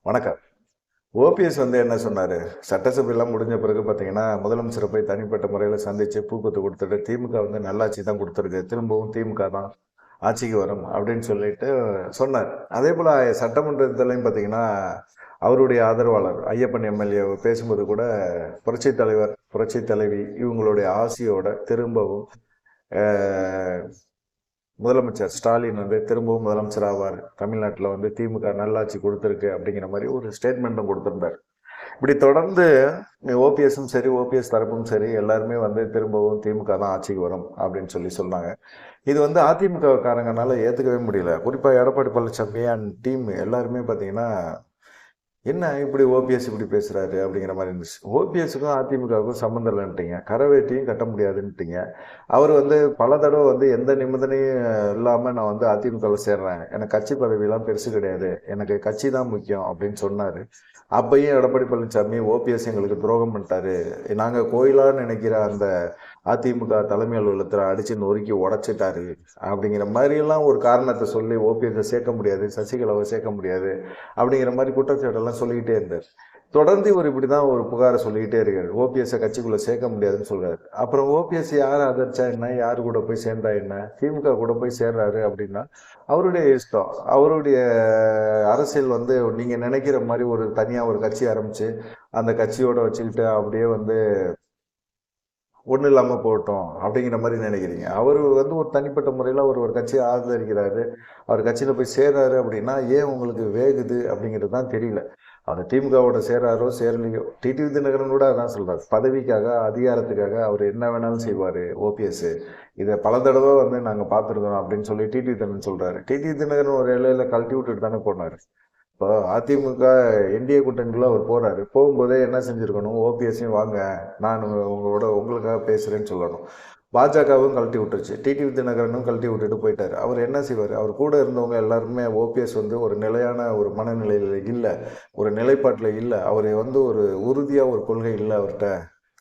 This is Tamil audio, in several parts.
வணக்கம். ஓபிஎஸ் வந்து என்ன சொன்னாரு? சட்டசபைலாம் முடிஞ்ச பிறகு பார்த்தீங்கன்னா, முதலமைச்சர போய் தனிப்பட்ட முறையில சந்திச்சு பூப்பத்து குடுத்துட்டு, திமுக வந்து நல்லாட்சி தான் குடுத்துருக்கு. திரும்பவும் திமுக தான் ஆட்சிக்கு வரும் அப்படின்னு சொல்லிட்டு சொன்னார். அதேபோல சட்டமன்றத்திலயும் பார்த்தீங்கன்னா, அவருடைய ஆதரவாளர் ஐயப்பன் எம்எல்ஏ பேசும்போது கூட, புரட்சித் தலைவர், புரட்சித் தலைவி இவங்களுடைய ஆசியோட திரும்பவும் அ முதலமைச்சர் ஸ்டாலின் வந்து திரும்பவும் முதலமைச்சர் ஆவார். தமிழ்நாட்டில் வந்து திமுக நல்லாட்சி கொடுத்துருக்கு அப்படிங்கிற மாதிரி ஒரு ஸ்டேட்மெண்ட்டும் கொடுத்திருந்தார். இப்படி தொடர்ந்து ஓபிஎஸும் சரி, ஓபிஎஸ் தரப்பும் சரி, எல்லாருமே வந்து திரும்பவும் திமுக தான் ஆட்சிக்கு வரும் அப்படின்னு சொன்னாங்க. இது வந்து அதிமுக காரங்கனால ஏற்றுக்கவே முடியல. குறிப்பாக எடப்பாடி பழனிசாமி அண்ட் டீம் எல்லாருமே பார்த்தீங்கன்னா, என்ன இப்படி ஓபிஎஸ் இப்படி பேசுறாரு அப்படிங்கிற மாதிரி இருந்துச்சு. ஓபிஎஸ்க்கும் அதிமுகவுக்கும் சம்மந்தம் இல்லைன்ட்டீங்க, கரவேட்டியும் கட்ட முடியாதுன்ட்டீங்க. அவர் வந்து பல தடவை வந்து எந்த நிபந்தனையும் இல்லாமல் நான் வந்து அதிமுகவில் சேர்றேன், எனக்கு கட்சி பதவியெல்லாம் பெருசு கிடையாது, எனக்கு கட்சி தான் முக்கியம் அப்படின்னு சொன்னார். அப்பயும் எடப்பாடி பழனிசாமி ஓபிஎஸ் எங்களுக்கு துரோகம் பண்ணிட்டாரு, நாங்கள் கோயிலான்னு நினைக்கிற அந்த அதிமுக தலைமை அலுவலகத்தில் அடித்து நொறுக்கி உடச்சிட்டாரு அப்படிங்கிற மாதிரியெல்லாம் ஒரு காரணத்தை சொல்லி ஓபிஎஸ்ஸை சேர்க்க முடியாது, சசிகலாவை சேர்க்க முடியாது அப்படிங்கிற மாதிரி குற்றச்சாட்டெல்லாம் சொல்லிக்கிட்டே இருந்தார். தொடர்ந்து இவர் இப்படி தான் ஒரு புகாரை சொல்லிக்கிட்டே இருக்காரு. ஓபிஎஸ்ஸை கட்சிக்குள்ளே சேர்க்க முடியாதுன்னு சொல்கிறாரு. அப்புறம் ஓபிஎஸ் யார் ஆதரிச்சா என்ன, யார் கூட போய் சேர்ந்தா என்ன, திமுக கூட போய் சேர்றாரு அப்படின்னா அவருடைய இஷ்டம். அவருடைய அரசியல் வந்து நீங்கள் நினைக்கிற மாதிரி ஒரு தனியாக ஒரு கட்சி ஆரம்பித்து அந்த கட்சியோட வச்சுக்கிட்டு அப்படியே வந்து ஒன்றும் இல்லாமல் போகட்டும் அப்படிங்கிற மாதிரி நினைக்கிறீங்க. அவர் வந்து ஒரு தனிப்பட்ட முறையில் அவர் ஒரு கட்சியை ஆதரிக்கிறாரு, அவர் கட்சியில் போய் சேர்றாரு அப்படின்னா ஏன் உங்களுக்கு வேகுது அப்படிங்கிறது தான் தெரியல. அவர் திமுகவோட சேராரோ சேரலையோ, டிடிவி தினகரன் கூட அதான் சொல்கிறார், பதவிக்காக அதிகாரத்துக்காக அவர் என்ன வேணாலும் செய்வார் ஓபிஎஸ், இதை பல தடவை வந்து நாங்கள் பார்த்துருக்கோம் அப்படின்னு சொல்லி டிடிவி தினகரன் சொல்கிறாரு. டிடிவி தினகரன் ஒரு இலையில கழட்டி விட்டுட்டு தானே போனார். இப்போ அதிமுக என்டிஏ கூட்டணிக்குள்ள அவர் போறாரு, போகும்போதே என்ன செஞ்சிருக்கணும், ஓபிஎஸ்ஸையும் வாங்க நான் உங்களுக்காக பேசுறேன்னு சொல்லணும். பாஜகவும் கழட்டி விட்டுருச்சு, டிடிவி தினகரனும் கழட்டி விட்டுட்டு போயிட்டாரு. அவர் என்ன செய்வார்? அவர் கூட இருந்தவங்க எல்லாருமே ஓபிஎஸ் வந்து ஒரு நிலையான ஒரு மனநிலையில் இல்லை, ஒரு நிலைப்பாட்டில் இல்லை, அவர் வந்து ஒரு உறுதியாக ஒரு கொள்கை இல்லை அவர்கிட்ட,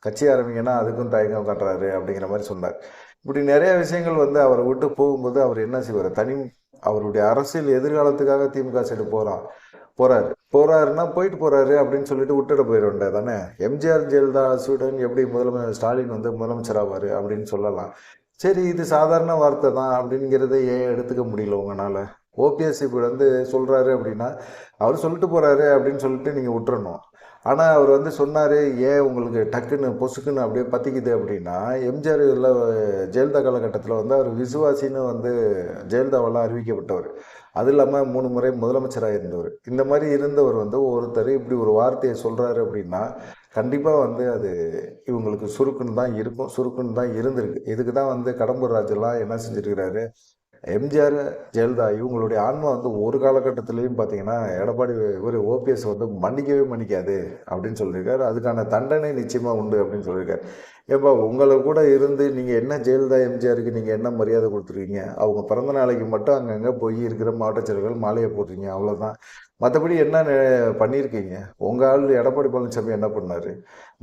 கட்சி ஆரம்பிங்கன்னா அதுக்கும் தயக்கம் காட்டுறாரு அப்படிங்கிற மாதிரி சொன்னார். இப்படி நிறைய விஷயங்கள் வந்து அவரை விட்டு போகும்போது அவர் என்ன செய்வார்? அவருடைய அரசியல் எதிர்காலத்துக்காக திமுக சைடு போறாருன்னா போயிட்டு போறாரு அப்படின்னு சொல்லிட்டு விட்டுட போயிட தானே. எம்ஜிஆர் ஜெயலலிதா ஸ்வீடன் எப்படி ஸ்டாலின் வந்து முதலமைச்சர் ஆவார் அப்படின்னு சொல்லலாம். சரி, இது சாதாரண வார்த்தை தான் அப்படிங்கிறத ஏன் எடுத்துக்க முடியல உங்களால்? ஓபிஎஸ் இப்படி வந்து சொல்கிறாரு அப்படின்னா அவர் சொல்லிட்டு போகிறாரு அப்படின்னு சொல்லிட்டு நீங்கள் விட்டுறணும். ஆனால் அவர் வந்து சொன்னார், ஏன் உங்களுக்கு டக்குன்னு பொசுக்குன்னு அப்படியே பற்றிக்குது அப்படின்னா, எம்ஜிஆர் இல்லை ஜெயலலிதா காலகட்டத்தில் வந்து அவர் விசுவாசின்னு வந்து ஜெயலலிதாவெல்லாம் அறிவிக்கப்பட்டவர். அது இல்லாமல் 3 முறை முதலமைச்சராக இருந்தவர். இந்த மாதிரி இருந்தவர் வந்து ஒருத்தர் இப்படி ஒரு வார்த்தையை சொல்கிறாரு அப்படின்னா கண்டிப்பாக வந்து அது இவங்களுக்கு சுருக்குன்னு தான் இருக்கும், சுருக்குன்னு தான் இருந்திருக்கு. இதுக்கு தான் வந்து கடம்பூர் ராஜெல்லாம் என்ன செஞ்சுருக்கிறாரு, எம்ஜிஆர் ஜெயலலிதா இவங்களுடைய ஆன்மா வந்து ஒரு காலகட்டத்திலையும் பார்த்தீங்கன்னா எடப்பாடி இவர் ஓபிஎஸ் வந்து மன்னிக்கவே மன்னிக்காது அப்படின்னு சொல்லியிருக்காரு. அதுக்கான தண்டனை நிச்சயமாக உண்டு அப்படின்னு சொல்லியிருக்காரு. ஏப்பா, உங்களை கூட இருந்து நீங்கள் என்ன ஜெயலலிதா எம்ஜிஆருக்கு நீங்கள் என்ன மரியாதை கொடுத்துருக்கீங்க? அவங்க பிறந்த நாளைக்கு மட்டும் அங்கங்கே போய் இருக்கிற மாவட்ட செயலர்கள் மாலையை போடுறீங்க, அவ்வளோதான். மற்றபடி என்ன பண்ணியிருக்கீங்க? உங்கள் ஆள் எடப்பாடி பழனிசாமி என்ன பண்ணார்?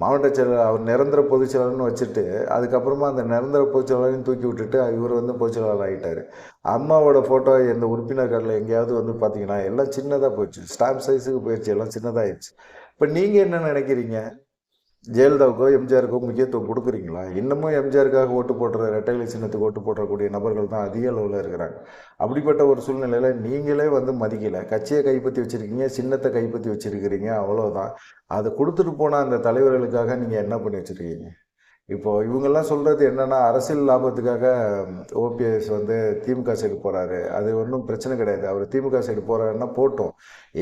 மாவட்ட செயலர் அவர் நிரந்தர பொதுச் செயலாளர்னு வச்சுட்டு அதுக்கப்புறமா அந்த நிரந்தர பொதுச் செயலாளரையும் தூக்கி விட்டுட்டு இவர் வந்து பொதுச் செயலாளர் ஆகிட்டார். அம்மாவோட ஃபோட்டோ எந்த உறுப்பினர் கார்டில் எங்கேயாவது வந்து பார்த்தீங்கன்னா எல்லாம் சின்னதாக போயிடுச்சு, ஸ்டாம்ப் சைஸுக்கு போயிடுச்சு, எல்லாம் சின்னதாகிடுச்சு. இப்போ நீங்கள் என்ன நினைக்கிறீங்க? ஜெயலலிதாவுக்கோ எம்ஜிஆருக்கோ முக்கியத்துவம் கொடுக்குறீங்களா? இன்னமும் எம்ஜிஆருக்காக ஓட்டு போடுற, ரெட்டைலை சின்னத்துக்கு ஓட்டு போடக்கூடிய நபர்கள் தான் அதிக அளவில் இருக்கிறாங்க. அப்படிப்பட்ட ஒரு சூழ்நிலையில் நீங்களே வந்து மதிக்கலை, கட்சியை கைப்பற்றி வச்சுருக்கீங்க, சின்னத்தை கைப்பற்றி வச்சுருக்கிறீங்க, அவ்வளோதான். அதை கொடுத்துட்டு போனால் அந்த தலைவர்களுக்காக நீங்கள் என்ன பண்ணி வச்சுருக்கீங்க? இப்போது இவங்கெல்லாம் சொல்கிறது என்னென்னா, அரசியல் லாபத்துக்காக ஓபிஎஸ் வந்து திமுக சைடு போகிறாரு, அது ஒன்றும் பிரச்சனை கிடையாது, அவர் திமுக சைடு போகிறாருன்னா போட்டோம்,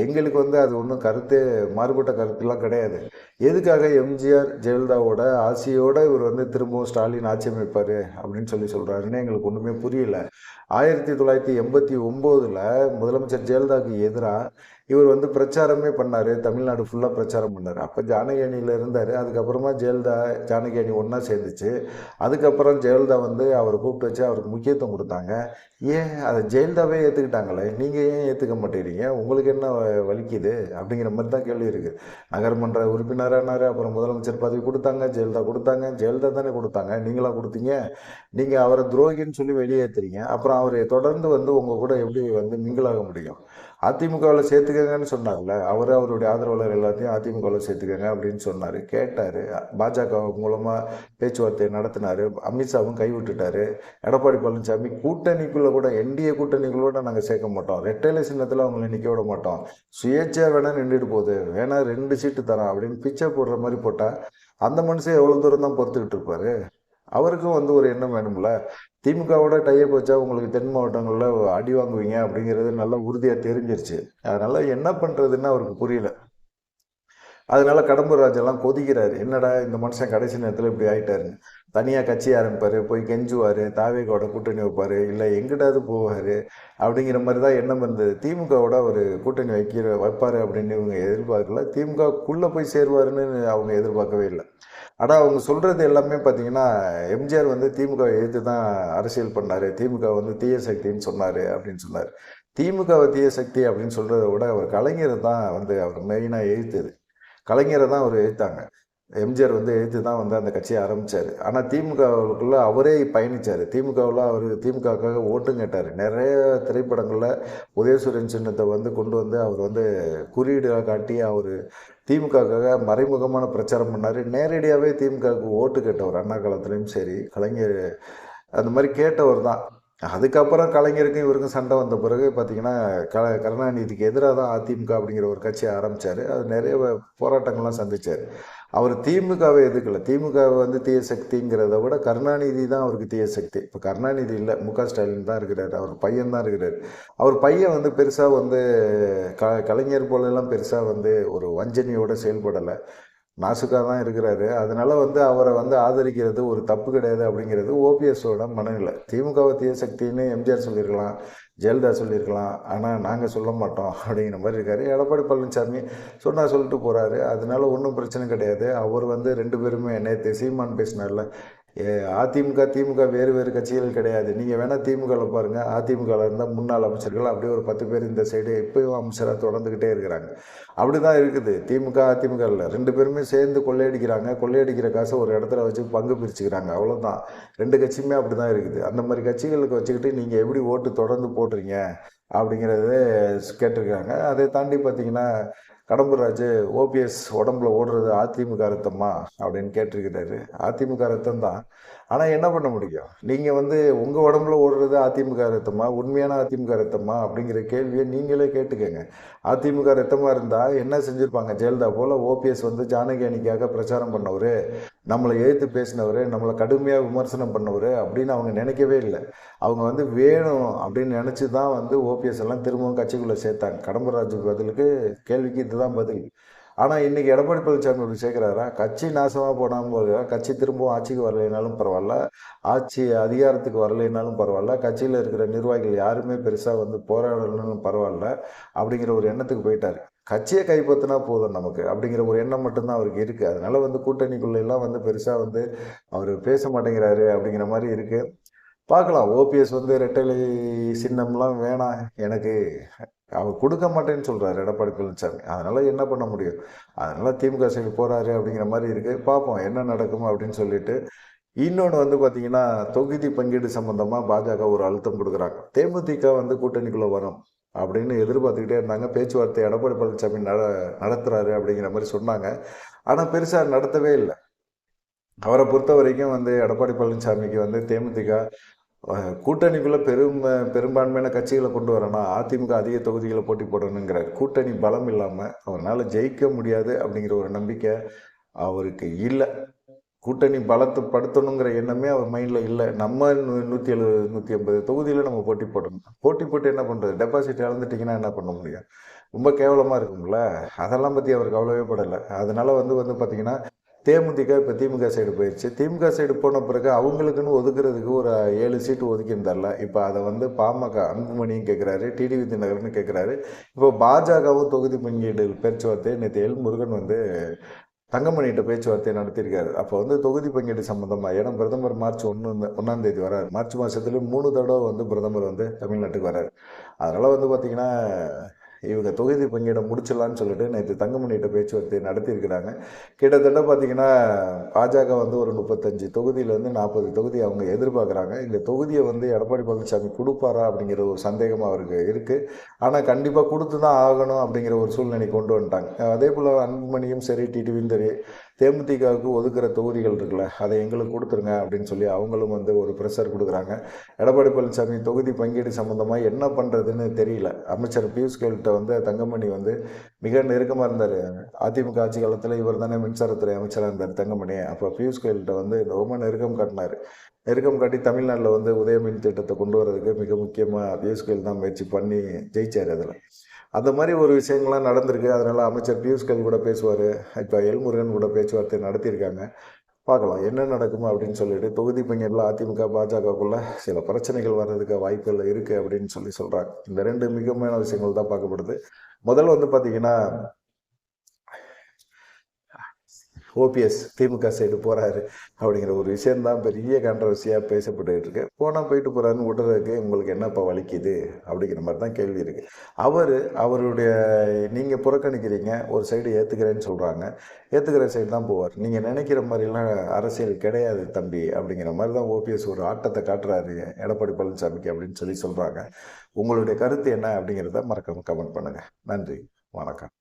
எங்களுக்கு வந்து அது ஒன்றும் மாறுபட்ட கருத்துலாம் கிடையாது. எதுக்காக எம்ஜிஆர் ஜெயலலிதாவோட ஆட்சியோடு இவர் வந்து திரும்பவும் ஸ்டாலின் ஆட்சி அமைப்பார் அப்படின்னு சொல்கிறாருன்னு எங்களுக்கு ஒன்றுமே புரியல. 1989 முதலமைச்சர் ஜெயலலிதாவுக்கு எதிராக இவர் வந்து பிரச்சாரமே பண்ணார், தமிழ்நாடு ஃபுல்லாக பிரச்சாரம் பண்ணார். அப்போ ஜானகி அணியில் இருந்தார். அதுக்கப்புறமா ஜெயலலிதா ஜானகி அணி ஒன்றா சேர்ந்துச்சு. அதுக்கப்புறம் ஜெயலலிதா வந்து அவரை கூப்பிட்டு வச்சு அவருக்கு முக்கியத்துவம் கொடுத்தாங்க. ஏன் அதை ஜெயலலிதாவே ஏற்றுக்கிட்டாங்களே, நீங்கள் ஏன் ஏற்றுக்க மாட்டேங்கிறீங்க? உங்களுக்கு என்ன வலிக்குது அப்படிங்கிற மாதிரி தான் கேள்வி இருக்குது. நகர்மன்ற உறுப்பினரானார், அப்புறம் முதலமைச்சர் பதவி கொடுத்தாங்க, ஜெயலலிதா தானே கொடுத்தாங்க, நீங்களாம் கொடுத்தீங்க. நீங்கள் அவரை துரோகின்னு சொல்லி வெளியேற்றுறீங்க, அப்புறம் அவரை தொடர்ந்து வந்து உங்கள் கூட எப்படி வந்து மிங்கிளாக முடியும்? அதிமுகவில் சேர்த்துக்கங்கன்னு சொன்னார்ல, அவருடைய ஆதரவாளர் எல்லாத்தையும் அதிமுகவில் சேர்த்துக்கங்க அப்படின்னு சொன்னார். கேட்டார். பாஜக மூலமாக பேச்சுவார்த்தை நடத்தினார். அமித்ஷாவும் கைவிட்டுட்டார். எடப்பாடி பழனிசாமி கூட்டணிக்குள்ளே கூட என்டிஏ கூட்டணிக்குள்ளே நாங்கள் சேர்க்க மாட்டோம், ரெட்டைலை சின்னத்தில் அவங்கள நிற்க விட மாட்டோம், சுயேட்சையாக வேணால் நின்றுட்டு போகுது, வேணா 2 சீட்டு தரோம் அப்படின்னு பிச்சை போடுற மாதிரி போட்டால் அந்த மனுஷன் எவ்வளோ தூரம் தான் பொறுத்துக்கிட்டு இருப்பாரு? அவருக்கும் வந்து ஒரு எண்ணம் வேணும்ல. திமுகவோட டைப் வச்சா உங்களுக்கு தென் மாவட்டங்களில் அடி வாங்குவீங்க அப்படிங்கிறது நல்லா உறுதியாக தெரிஞ்சிருச்சு. அதனால என்ன பண்ணுறதுன்னு அவருக்கு புரியல. அதனால கடம்பூர் ராஜெல்லாம் கொதிக்கிறாரு. என்னடா இந்த மனுஷன் கடைசி நேரத்தில் இப்படி ஆயிட்டாருன்னு. தனியாக கட்சி ஆரம்பிப்பார், போய் கெஞ்சுவார், தாவேகோட கூட்டணி வைப்பார், இல்லை எங்கிட்டாவது போவார் அப்படிங்கிற மாதிரி தான் எண்ணம் இருந்தது. திமுகவோட ஒரு கூட்டணி வைப்பார் அப்படின்னு இவங்க எதிர்பார்க்கல. திமுகக்குள்ளே போய் சேருவாருன்னு அவங்க எதிர்பார்க்கவே இல்லை. ஆனால் அவங்க சொல்கிறது எல்லாமே பார்த்தீங்கன்னா, எம்ஜிஆர் வந்து திமுக எதிர்த்து தான் அரசியல் பண்ணார், திமுக வந்து தீய சக்தின்னு சொன்னார் அப்படின்னு சொன்னார். திமுகவை தீய சக்தி அப்படின்னு சொல்கிறத விட அவர் கலைஞரை தான் வந்து அவர் மெயினாக எதிர்த்தது. கலைஞரை தான் அவர் எதிர்த்தாங்க. எம்ஜிஆர் வந்து எதிர்த்து தான் வந்து அந்த கட்சியை ஆரம்பித்தார். ஆனால் திமுகவுக்குள்ளே அவரே பயணித்தார். அவர் திமுகவுக்காக ஓட்டும் கேட்டார். நிறைய திரைப்படங்களில் உதயசூரியன் சின்னத்தை வந்து கொண்டு வந்து அவர் வந்து குறியீடாக காட்டி அவர் திமுகவுக்காக மறைமுகமான பிரச்சாரம் பண்ணார். நேரடியாகவே திமுகவுக்கு ஓட்டு கேட்டவர். அண்ணா காலத்துலேயும் சரி, கலைஞர் அந்த மாதிரி கேட்டவர் தான். அதுக்கப்புறம் கலைஞருக்கும் இவருக்கும் சண்டை வந்த பிறகு பார்த்தீங்கன்னா, கருணாநிதிக்கு எதிராக தான் அதிமுக அப்படிங்கிற ஒரு கட்சியை ஆரம்பித்தார். அது நிறைய போராட்டங்கள்லாம் சந்தித்தார். அவர் திமுகவை எதிர்க்கல. திமுகவை வந்து தீய சக்திங்கிறத விட கருணாநிதி தான் அவருக்கு தீய சக்தி. இப்போ கருணாநிதி இல்லை, மு.க.ஸ்டாலின் தான் இருக்கிறார். அவர் பையன் தான் இருக்கிறார். அவர் பையன் வந்து பெருசாக வந்து கலைஞர் போலெல்லாம் பெருசாக வந்து ஒரு வஞ்சனையோடு செயல்படலை, நாசுக்காக தான் இருக்கிறாரு. அதனால வந்து அவரை வந்து ஆதரிக்கிறது ஒரு தப்பு கிடையாது அப்படிங்கிறது ஓபிஎஸோட மனநிலை. திமுகவை தீய சக்தின்னு எம்ஜிஆர் சொல்லியிருக்கலாம், ஜெயலலிதா சொல்லியிருக்கலாம், ஆனால் நாங்கள் சொல்ல மாட்டோம் அப்படிங்கிற மாதிரி இருக்காரு. எடப்பாடி பழனிசாமி சொல்லிட்டு போகிறாரு. அதனால ஒன்றும் பிரச்சனை கிடையாது. அவர் வந்து 2 பேருமே நேற்று சீமான் பேசினார்ல, அதிமுக திமுக வேறு வேறு கட்சிகள் கிடையாது, நீங்கள் வேணால் திமுகவில் பாருங்கள், அதிமுகவில் இருந்தால் முன்னாள் அமைச்சர்கள் அப்படியே ஒரு 10 பேர் இந்த சைடு இப்போயும் அமைச்சராக தொடர்ந்துக்கிட்டே இருக்கிறாங்க. அப்படி தான் இருக்குது. திமுக அதிமுக இல்லை, 2 பேருமே சேர்ந்து கொள்ளையடிக்கிறாங்க. கொள்ளையடிக்கிற காசை ஒரு இடத்துல வச்சு பங்கு பிரிச்சுக்கிறாங்க, அவ்வளோதான். 2 கட்சியுமே அப்படி தான் இருக்குது. அந்த மாதிரி கட்சிகளுக்கு வச்சுக்கிட்டு நீங்கள் எப்படி ஓட்டு தொடர்ந்து போடுறீங்க அப்படிங்கிறத கேட்டிருக்காங்க. அதை தாண்டி பார்த்தீங்கன்னா, கடம்பூர் ராஜு ஓபிஎஸ் உடம்புல ஓடுறது அதிமுக ரத்தமா அப்படின்னு கேட்டிருக்கிறாரு. அதிமுக ரத்தம் தான். ஆனால் என்ன பண்ண முடியும்? நீங்கள் வந்து உங்கள் உடம்புல ஓடுறது அதிமுக ரத்தமா, உண்மையான அதிமுக ரத்தமா அப்படிங்கிற கேள்வியை நீங்களே கேட்டுக்கங்க. அதிமுக ரத்தமாக இருந்தால் என்ன செஞ்சுருப்பாங்க? ஜெயலலிதா போல் ஓபிஎஸ் வந்து ஜானகி அணிக்காக பிரச்சாரம் பண்ணவர், நம்மளை எதிர்த்து பேசினவர், நம்மளை கடுமையாக விமர்சனம் பண்ணவர் அப்படின்னு அவங்க நினைக்கவே இல்லை. அவங்க வந்து வேணும் அப்படின்னு நினச்சி தான் வந்து ஓபிஎஸ் எல்லாம் திரும்பவும் கட்சிக்குள்ளே சேர்த்தாங்க. கடம்பூர் ராஜுக்கு பதிலுக்கு கேள்விக்கு இதுதான் பதில். ஆனால் இன்றைக்கி எடப்பாடி பழனிசாமி அப்படி சேர்க்குறாரா? கட்சி நாசமாக போனாலும் போதும், கட்சி திரும்பவும் ஆட்சிக்கு வரலைனாலும் பரவாயில்ல, ஆட்சி அதிகாரத்துக்கு வரலைனாலும் பரவாயில்ல, கட்சியில் இருக்கிற நிர்வாகிகள் யாருமே பெருசாக வந்து போராடணும்னு பரவாயில்ல அப்படிங்கிற ஒரு எண்ணத்துக்கு போயிட்டார். கட்சியை கைப்பற்றினா போதும் நமக்கு அப்படிங்கிற ஒரு எண்ணம் மட்டும்தான் அவருக்கு இருக்குது. அதனால வந்து கூட்டணிக்குள்ளெல்லாம் வந்து பெருசாக வந்து அவர் பேச மாட்டேங்கிறாரு அப்படிங்கிற மாதிரி இருக்குது. பார்க்கலாம். ஓபிஎஸ் வந்து ரெட்டலை சின்னம்லாம் வேணாம் எனக்கு, அவர் கொடுக்க மாட்டேன்னு சொல்கிறார் எடப்பாடி பழனிசாமி. அதனால் என்ன பண்ண முடியும்? அதனால் திமுக சைடு போகிறாரு அப்படிங்கிற மாதிரி இருக்குது. பார்ப்போம் என்ன நடக்கும் அப்படின்னு சொல்லிட்டு. இன்னொன்று வந்து பார்த்திங்கன்னா, தொகுதி பங்கீடு சம்மந்தமாக பாஜக ஒரு அழுத்தம் கொடுக்குறாங்க. தேமுதிக வந்து கூட்டணிக்குள்ளே வரும் அப்படின்னு எதிர்பார்த்துக்கிட்டே இருந்தாங்க. பேச்சுவார்த்தை எடப்பாடி பழனிசாமி நடத்துகிறாரு அப்படிங்கிற மாதிரி சொன்னாங்க. ஆனால் பெருசாக நடத்தவே இல்லை. அவரை பொறுத்த வரைக்கும் வந்து எடப்பாடி பழனிசாமிக்கு வந்து தேமுதிக கூட்டணிக்குள்ளே பெரும்பான்மையான கட்சிகளை கொண்டு வரணும், அதிமுக அதிக தொகுதிகளை போட்டி போடணுங்கிறார். கூட்டணி பலம் இல்லாமல் அவரால் ஜெயிக்க முடியாது அப்படிங்கிற ஒரு நம்பிக்கை அவருக்கு இல்லை. கூட்டணி பலத்தைப்படுத்தணுங்கிற எண்ணமே அவர் மைண்டில் இல்லை. நம்ம 170 180 தொகுதியில் நம்ம போட்டி போடணும். போட்டு என்ன பண்ணுறது? டெபாசிட் இழந்துட்டிங்கன்னா என்ன பண்ண முடியும்? ரொம்ப கேவலமாக இருக்குங்கள. அதெல்லாம் பற்றி அவர் கவலையே படலை. அதனால் வந்து பார்த்திங்கன்னா, தேமுதிக இப்போ திமுக சைடு போயிடுச்சு. திமுக சைடு போன பிறகு அவங்களுக்குன்னு ஒதுக்குறதுக்கு ஒரு 7 சீட்டு ஒதுக்கியிருந்தார்ல, இப்போ அதை வந்து பாமக அன்புமணியும் கேட்குறாரு, டிடிவி தினகரன் கேட்குறாரு. இப்போ பாஜகவும் தொகுதி பங்கீடு பேச்சுவார்த்தை நேற்று முருகன் வந்து தங்கமணிகிட்ட பேச்சுவார்த்தை நடத்தியிருக்காரு. அப்போ வந்து தொகுதி பங்கீடு சம்மந்தமாக, ஏன்னா பிரதமர் மார்ச் 1ஆம் தேதி வராரு. மார்ச் மாதத்துல 3 தடவை வந்து பிரதமர் வந்து தமிழ்நாட்டுக்கு வராரு. அதனால் வந்து பார்த்திங்கன்னா, இவங்க தொகுதி பங்கீடை முடிச்சிடலான்னு சொல்லிட்டு நேற்று தங்கமணிகிட்ட பேச்சுவார்த்தை நடத்தியிருக்கிறாங்க. கிட்டத்தட்ட பார்த்தீங்கன்னா பாஜக வந்து ஒரு 35 தொகுதியிலேருந்து 40 தொகுதி அவங்க எதிர்பார்க்குறாங்க. இந்த தொகுதியை வந்து எடப்பாடி பழனிசாமி கொடுப்பாரா அப்படிங்கிற ஒரு சந்தேகம் அவருக்கு இருக்குது. ஆனால் கண்டிப்பாக கொடுத்து தான் ஆகணும் அப்படிங்கிற ஒரு சூழ்நிலை கொண்டு வந்துட்டாங்க. அதே போல் அன்புமணியும் சரி, டிடிவியும் சரி, தேமுதிகவுக்கு ஒதுக்குற தொகுதிகள் இருக்குல்ல, அதை எங்களுக்கு கொடுத்துருங்க அப்படின்னு சொல்லி அவங்களும் வந்து ஒரு ப்ரெஷர் கொடுக்குறாங்க. எடப்பாடி பழனிசாமி தொகுதி பங்கீடு சம்மந்தமாக என்ன பண்ணுறதுன்னு தெரியல. அமைச்சர் பியூஷ் கோயல்கிட்ட வந்து தங்கமணி வந்து மிக நெருக்கமாக இருந்தார். அதிமுக ஆட்சி காலத்தில் இவர் தானே மின்சாரத்துறை அமைச்சராக இருந்தார் தங்கமணி. அப்போ பியூஷ் கோயல்கிட்ட வந்து ரொம்ப நெருக்கம் காட்டினார். நெருக்கம் காட்டி தமிழ்நாட்டில் வந்து உதயமின் திட்டத்தை கொண்டு வரதுக்கு மிக முக்கியமாக பியூஷ் கோயல் தான் முயற்சி பண்ணி ஜெயிச்சார். அதில் அந்த மாதிரி ஒரு விஷயங்கள்லாம் நடந்திருக்கு. அதனால் அமைச்சர் பியூஷ் கோயல் கூட பேசுவார். இப்போ எல்முருகன் கூட பேச்சுவார்த்தை நடத்தியிருக்காங்க. பார்க்கலாம் என்ன நடக்குமா அப்படின்னு சொல்லிட்டு. தொகுதி பங்கீடில் அதிமுக பாஜகவுக்குள்ள சில பிரச்சனைகள் வர்றதுக்கு வாய்ப்புகள் இருக்குது அப்படின்னு சொல்கிறாங்க. இந்த 2 முக்கியமான விஷயங்கள் தான் பார்க்கப்படுது. முதல்ல வந்து பார்த்திங்கன்னா ஓபிஎஸ் திமுக சைடு போகிறாரு அப்படிங்கிற ஒரு விஷயந்தான் பெரிய கான்ட்ரவர்சியாக பேசப்பட்டுக்கிட்டு இருக்கு. போனால் போயிட்டு போகிறாருன்னு விட்டுறதுக்கு உங்களுக்கு என்னப்பா வலிக்குது அப்படிங்கிற மாதிரி தான் கேள்வி இருக்குது. அவருடைய நீங்கள் புறக்கணிக்கிறீங்க, ஒரு சைடு ஏற்றுக்கிறேன்னு சொல்கிறாங்க, ஏற்றுக்கிற சைடு தான் போவார். நீங்கள் நினைக்கிற மாதிரிலாம் அரசியல் கிடையாது தம்பி அப்படிங்கிற மாதிரி தான் ஓபிஎஸ் ஒரு ஆட்டத்தை காட்டுறாரு எடப்பாடி பழனிசாமிக்கு அப்படின்னு சொல்கிறாங்க. உங்களுடைய கருத்து என்ன அப்படிங்கிறத மறக்காம கமெண்ட் பண்ணுங்கள். நன்றி, வணக்கம்.